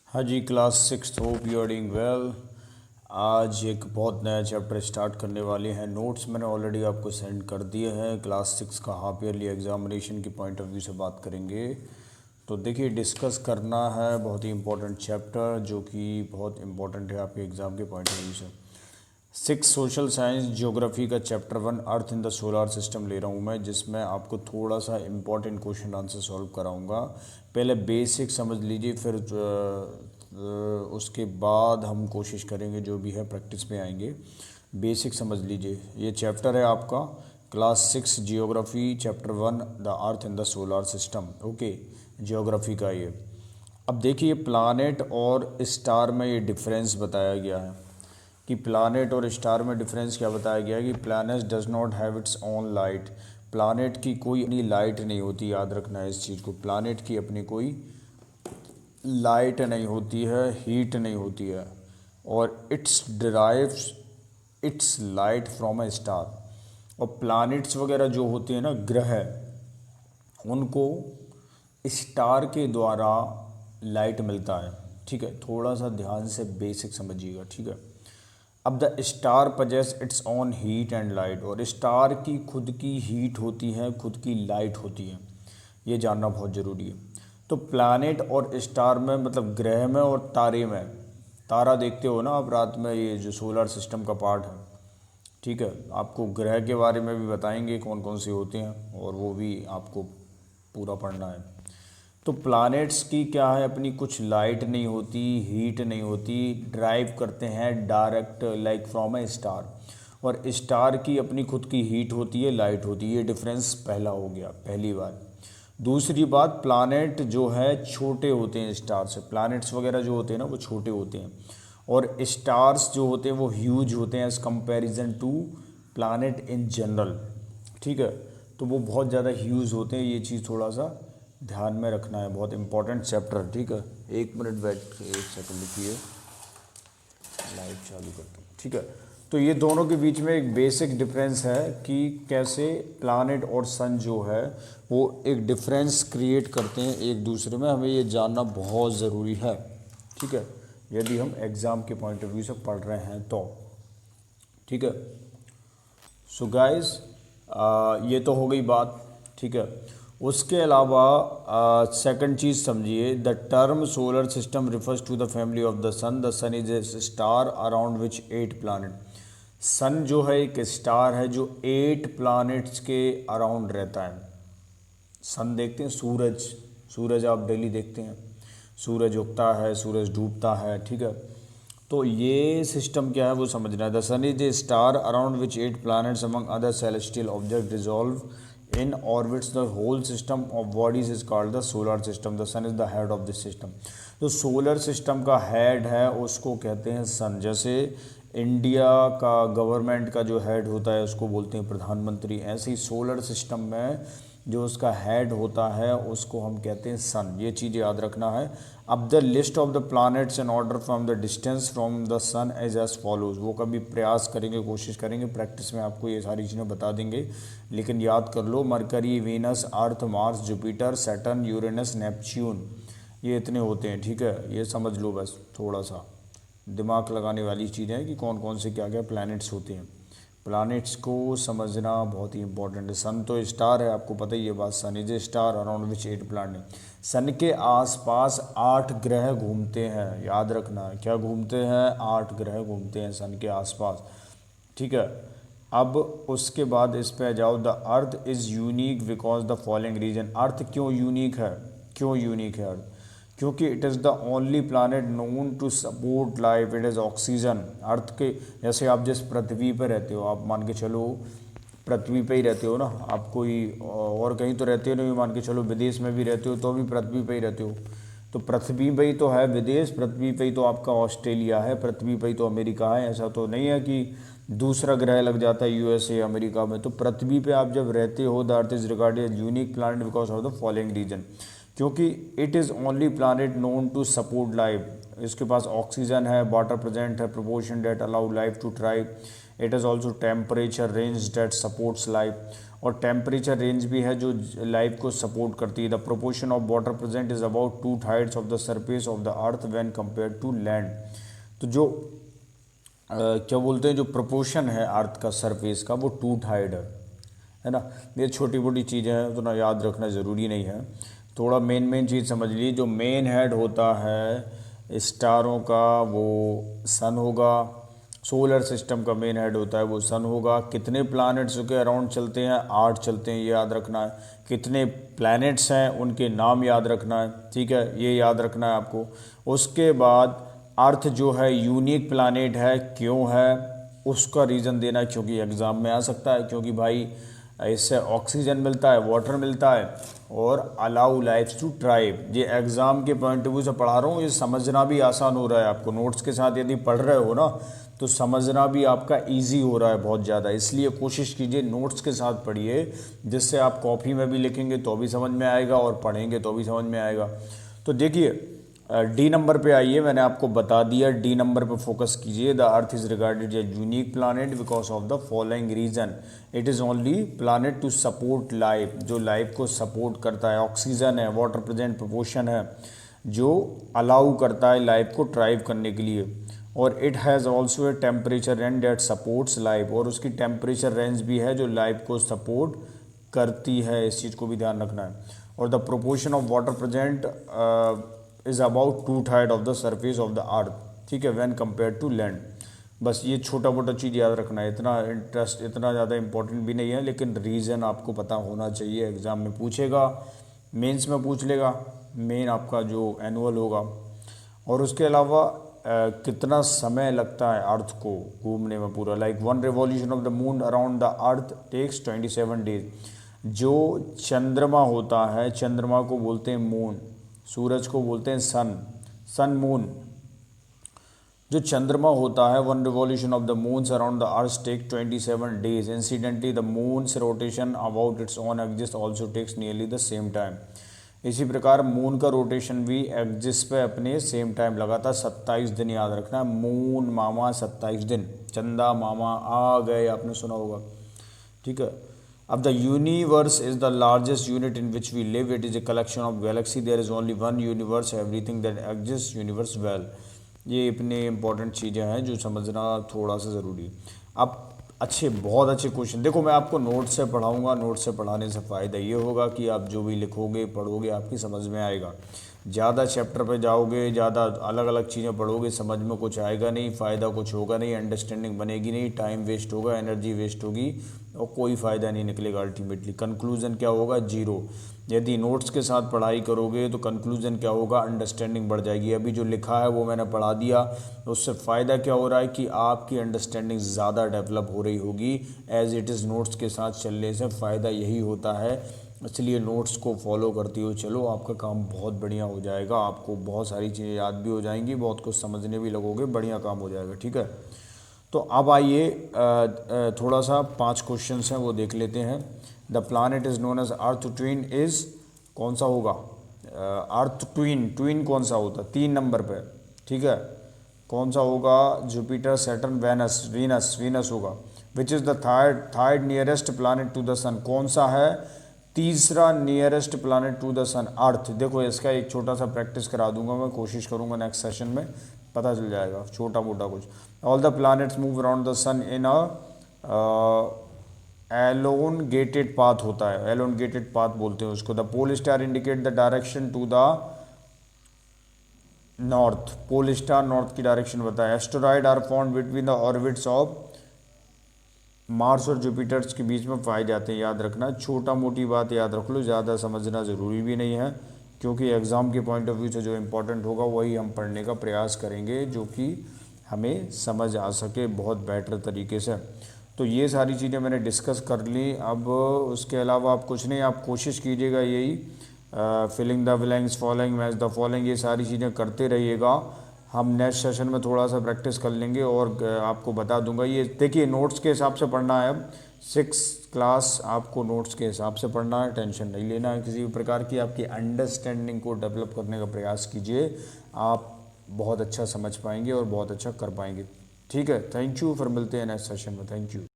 हाँ जी, class six, hope you are doing well. आज एक बहुत नया चैप्टर स्टार्ट करने वाले हैं। नोट्स मैंने ऑलरेडी आपको सेंड कर दिए हैं। क्लास सिक्स का हाफ ईयरली एग्जामिनेशन की पॉइंट ऑफ व्यू से बात करेंगे। तो देखिए, डिस्कस करना है बहुत ही इंपॉर्टेंट चैप्टर जो कि बहुत इंपॉर्टेंट है आपके एग्ज़ाम के पॉइंट ऑफ व्यू से। सिक्स सोशल साइंस ज्योग्राफी का chapter 1 earth in the solar system ले रहा हूँ मैं, जिसमें आपको थोड़ा सा इम्पोर्टेंट क्वेश्चन आंसर सॉल्व कराऊंगा। पहले बेसिक समझ लीजिए, फिर उसके बाद हम कोशिश करेंगे, जो भी है प्रैक्टिस में आएंगे। बेसिक समझ लीजिए, ये चैप्टर है आपका class six geography chapter 1 the earth in the solar system. Okay, geography का ये। अब देखिए, प्लानेट और स्टार में ये डिफरेंस बताया गया है कि प्लानेट और स्टार में डिफरेंस क्या बताया गया है कि planet does not have its own light. Planet की कोई अपनी लाइट नहीं होती, याद रखना है इस चीज़ को। प्लानेट की अपनी कोई लाइट नहीं होती है, हीट नहीं होती है, और it's derives its light from a star. और प्लैनेट्स वगैरह जो होते हैं ना, ग्रह, उनको स्टार के द्वारा लाइट मिलता है। ठीक है, थोड़ा सा ध्यान से बेसिक समझिएगा। ठीक है, अब the star possess it's on heat and light, और स्टार की खुद की हीट होती है, खुद की लाइट होती है। ये जानना बहुत ज़रूरी है। तो प्लैनेट और स्टार में, मतलब ग्रह में और तारे में, तारा देखते हो ना आप रात में, ये जो सोलर सिस्टम का पार्ट है। ठीक है, आपको ग्रह के बारे में भी बताएंगे कौन कौन से होते हैं, और वो भी आपको पूरा पढ़ना है। तो प्लैनेट्स की क्या है, अपनी कुछ लाइट नहीं होती, हीट नहीं होती, ड्राइव करते हैं direct like from A star. और स्टार की अपनी खुद की हीट होती है, लाइट होती है। ये डिफरेंस पहला हो गया, पहली बात। दूसरी बात, प्लैनेट जो है छोटे होते हैं स्टार से। प्लैनेट्स वगैरह जो होते हैं ना, वो छोटे होते हैं, और स्टार्स जो होते हैं वो ह्यूज होते हैं as comparison to planet in general. ठीक है, तो वो बहुत ज़्यादा ह्यूज होते हैं। ये चीज़ थोड़ा सा ध्यान में रखना है, बहुत इंपॉर्टेंट चैप्टर। ठीक है, एक मिनट वेट, एक सेकंड लिखिए, लाइव चालू करता हूँ। ठीक है, तो ये दोनों के बीच में एक बेसिक डिफरेंस है कि कैसे प्लैनेट और सन जो है वो एक डिफरेंस क्रिएट करते हैं एक दूसरे में। हमें ये जानना बहुत ज़रूरी है। ठीक है, यदि हम एग्ज़ाम के पॉइंट ऑफ व्यू से पढ़ रहे हैं तो। ठीक है, सो गाइस, ये तो हो गई बात। ठीक है, उसके अलावा सेकंड चीज़ समझिए, the term solar system refers to the family of the sun. The sun is a star around which 8 planet. Sun जो है एक स्टार है जो 8 प्लानट्स के अराउंड रहता है। सन देखते हैं, सूरज, सूरज आप डेली देखते हैं, सूरज उगता है, सूरज डूबता है। ठीक है, तो ये सिस्टम क्या है वो समझना है। The sun is a star around which 8 planets among other celestial object रिजॉल्व in orbits the whole system of bodies is called the solar system. The sun is the head of this system. तो solar system का head है उसको कहते हैं सन। जैसे India का government का जो हेड होता है उसको बोलते हैं प्रधानमंत्री, ऐसे ही सोलर सिस्टम में जो उसका हेड होता है उसको हम कहते हैं सन। ये चीज़ याद रखना है। अब the list of the planets in order from the distance from the sun is as follows. वो कभी प्रयास करेंगे, कोशिश करेंगे, प्रैक्टिस में आपको ये सारी चीज़ें बता देंगे, लेकिन याद कर लो। Mercury, Venus, Earth, Mars, Jupiter, Saturn, Uranus, Neptune, ये इतने होते हैं। ठीक है, ये समझ लो, बस थोड़ा सा दिमाग लगाने वाली चीज़ें हैं कि कौन कौन से क्या क्या प्लैनेट्स होते हैं। प्लैनेट्स को समझना बहुत ही इंपॉर्टेंट है। सन तो स्टार है, आपको पता ही है बात। Sun is a star around which 8 planet. Sun के आसपास 8 ग्रह घूमते हैं, याद रखना है। क्या घूमते हैं? 8 ग्रह घूमते हैं सन के आसपास। ठीक है, अब उसके बाद इस पे जाओ। The earth is unique because the following reason. Earth क्यों यूनिक है? क्यों यूनिक है अर्थ? क्योंकि it is the only planet known to support life. It is oxygen. Earth के जैसे आप जिस पृथ्वी पर रहते हो, आप मान के चलो पृथ्वी पे ही रहते हो ना, आप कोई और कहीं तो रहते हो नहीं, मान के चलो विदेश में भी रहते हो तो भी पृथ्वी पे ही रहते हो। तो पृथ्वी पे ही तो है विदेश, पृथ्वी पे ही तो आपका ऑस्ट्रेलिया है, पृथ्वी पे ही तो अमेरिका है। ऐसा तो नहीं है कि दूसरा ग्रह लग जाता है यूएसए अमेरिका में। तो पृथ्वी पे आप जब रहते हो, the Earth is regarded unique planet because of the following reason. क्योंकि it is only planet known to support life. इसके पास ऑक्सीजन है, वाटर प्रेजेंट है, proportion that allow life to thrive. It is also temperature range that supports life, और temperature range भी है जो life को सपोर्ट करती है। The proportion of water present is about 2/3 of the surface of the earth when compare to land. तो जो क्या बोलते हैं, जो प्रोपोर्शन है अर्थ का सरफेस का वो 2/3 है ना। ये छोटी मोटी चीज़ें हैं, उतना याद रखना ज़रूरी नहीं है। थोड़ा मेन चीज़ समझ लीजिए। जो मेन हेड होता है स्टारों का वो सन होगा, सोलर सिस्टम का मेन हेड होता है वो सन होगा। कितने प्लैनेट्स के अराउंड चलते हैं, 8 चलते हैं, ये याद रखना है। कितने प्लैनेट्स हैं उनके नाम याद रखना है, ठीक है, ये याद रखना है आपको। उसके बाद अर्थ जो है यूनिक प्लैनेट है, क्यों है उसका रीज़न देना है, क्योंकि एग्ज़ाम में आ सकता है। क्योंकि भाई इससे ऑक्सीजन मिलता है, वाटर मिलता है, और अलाउ लाइफ टू ट्राइव। ये एग्ज़ाम के पॉइंट ऑफ व्यू से पढ़ा रहा हूँ, ये समझना भी आसान हो रहा है आपको। नोट्स के साथ यदि पढ़ रहे हो ना तो समझना भी आपका इजी हो रहा है बहुत ज़्यादा। इसलिए कोशिश कीजिए नोट्स के साथ पढ़िए, जिससे आप कॉपी में भी लिखेंगे तो भी समझ में आएगा और पढ़ेंगे तो भी समझ में आएगा। तो देखिए डी नंबर पे आइए, मैंने आपको बता दिया। डी नंबर पे फोकस कीजिए। The earth is regarded a unique planet because of the following reason. It is only planet to support life, जो लाइफ को सपोर्ट करता है। ऑक्सीजन है, वाटर प्रेजेंट प्रोपोर्शन है जो अलाउ करता है लाइफ को ट्राइव करने के लिए। और it has also a temperature range that supports life, और उसकी टेम्परेचर रेंज भी है जो लाइफ को सपोर्ट करती है। इस चीज़ को भी ध्यान रखना है। और the proportion of water present is about 2/3 of the surface of the अर्थ, ठीक है, व्हेन कंपेयर टू लैंड। बस ये छोटा मोटा चीज़ याद रखना है, इतना ज़्यादा इंपॉर्टेंट भी नहीं है, लेकिन रीज़न आपको पता होना चाहिए। एग्ज़ाम में पूछेगा, मेंस में पूछ लेगा, मेन आपका जो एनुअल होगा। और उसके अलावा कितना समय लगता है अर्थ को घूमने में पूरा, like 1 revolution of the moon around the earth takes 27 days. जो चंद्रमा होता है, चंद्रमा को बोलते हैं मून, सूरज को बोलते हैं सन मून। जो चंद्रमा होता है 1 revolution of the moon's around the earth take 27 days. Incidentally the moon's rotation about its own axis also takes nearly the same time. इसी प्रकार मून का रोटेशन भी एक्सिस पे अपने सेम टाइम लगाता। 27 दिन याद रखना है। मून मामा 27 दिन, चंदा मामा आ गए, आपने सुना होगा, ठीक है। अब the universe is the largest unit in which we live. It is a collection of galaxy. There is only one universe, everything that exist universe well. ये इतने इंपॉर्टेंट चीज़ें हैं जो समझना थोड़ा सा ज़रूरी है। अब बहुत अच्छे क्वेश्चन देखो, मैं आपको नोट से पढ़ाऊँगा। नोट से पढ़ाने से फ़ायदा ये होगा कि आप जो भी लिखोगे पढ़ोगे आपकी समझ में आएगा। ज़्यादा चैप्टर पे जाओगे, ज़्यादा अलग अलग चीज़ें पढ़ोगे, समझ में कुछ आएगा नहीं, फ़ायदा कुछ होगा नहीं, अंडरस्टैंडिंग बनेगी नहीं, टाइम वेस्ट होगा, एनर्जी वेस्ट होगी और कोई फ़ायदा नहीं निकलेगा। अल्टीमेटली कंक्लूजन क्या होगा, 0। यदि नोट्स के साथ पढ़ाई करोगे तो कंक्लूजन क्या होगा, अंडरस्टैंडिंग बढ़ जाएगी। अभी जो लिखा है वो मैंने पढ़ा दिया, उससे फ़ायदा क्या हो रहा है कि आपकी अंडरस्टैंडिंग ज़्यादा डेवलप हो रही होगी। एज इट इज़ नोट्स के साथ चलने से फ़ायदा यही होता है। इसलिए नोट्स को फॉलो करते हो चलो, आपका काम बहुत बढ़िया हो जाएगा। आपको बहुत सारी चीज़ें याद भी हो जाएंगी, बहुत कुछ समझने भी लगोगे, बढ़िया काम हो जाएगा, ठीक है। तो अब आइए थोड़ा सा 5 क्वेश्चन हैं वो देख लेते हैं। The planet is known as earth twin is, कौन सा होगा, अर्थ ट्विन कौन सा होता है 3 नंबर पे, ठीक है। कौन सा होगा, जुपिटर, सैटर्न, वीनस होगा। Which is the third nearest planet to the sun, कौन सा है तीसरा nearest planet to the sun, Earth. देखो इसका एक छोटा सा प्रैक्टिस करा दूंगा मैं, कोशिश करूंगा नेक्स्ट सेशन में पता चल जाएगा छोटा मोटा कुछ। All the planets move around the sun in a elongated path होता है, एलोनगेटेड पाथ बोलते हैं उसको। The pole star indicate the direction to the north, pole star north की डायरेक्शन बताया। Asteroid are found between the orbits of Mars और Jupiters के बीच में पाए जाते हैं, याद रखना। छोटा मोटी बात याद रख लो, ज़्यादा समझना ज़रूरी भी नहीं है, क्योंकि एग्ज़ाम के पॉइंट ऑफ व्यू से जो इम्पोर्टेंट होगा वही हम पढ़ने का प्रयास करेंगे, जो कि हमें समझ आ सके बहुत बेटर तरीके से। तो ये सारी चीज़ें मैंने डिस्कस कर ली। अब उसके अलावा आप कुछ नहीं, आप कोशिश कीजिएगा यही filling the blanks, following, match the following, ये सारी चीज़ें करते रहिएगा। हम नेक्स्ट सेशन में थोड़ा सा प्रैक्टिस कर लेंगे और आपको बता दूंगा। ये देखिए नोट्स के हिसाब से पढ़ना है। अब 6 क्लास आपको नोट्स के हिसाब से पढ़ना है, टेंशन नहीं लेना है किसी भी प्रकार की। आपकी अंडरस्टैंडिंग को डेवलप करने का प्रयास कीजिए, आप बहुत अच्छा समझ पाएंगे और बहुत अच्छा कर पाएंगे। ठीक है, थैंक यू, फिर मिलते हैं नेक्स्ट सेशन में, थैंक यू।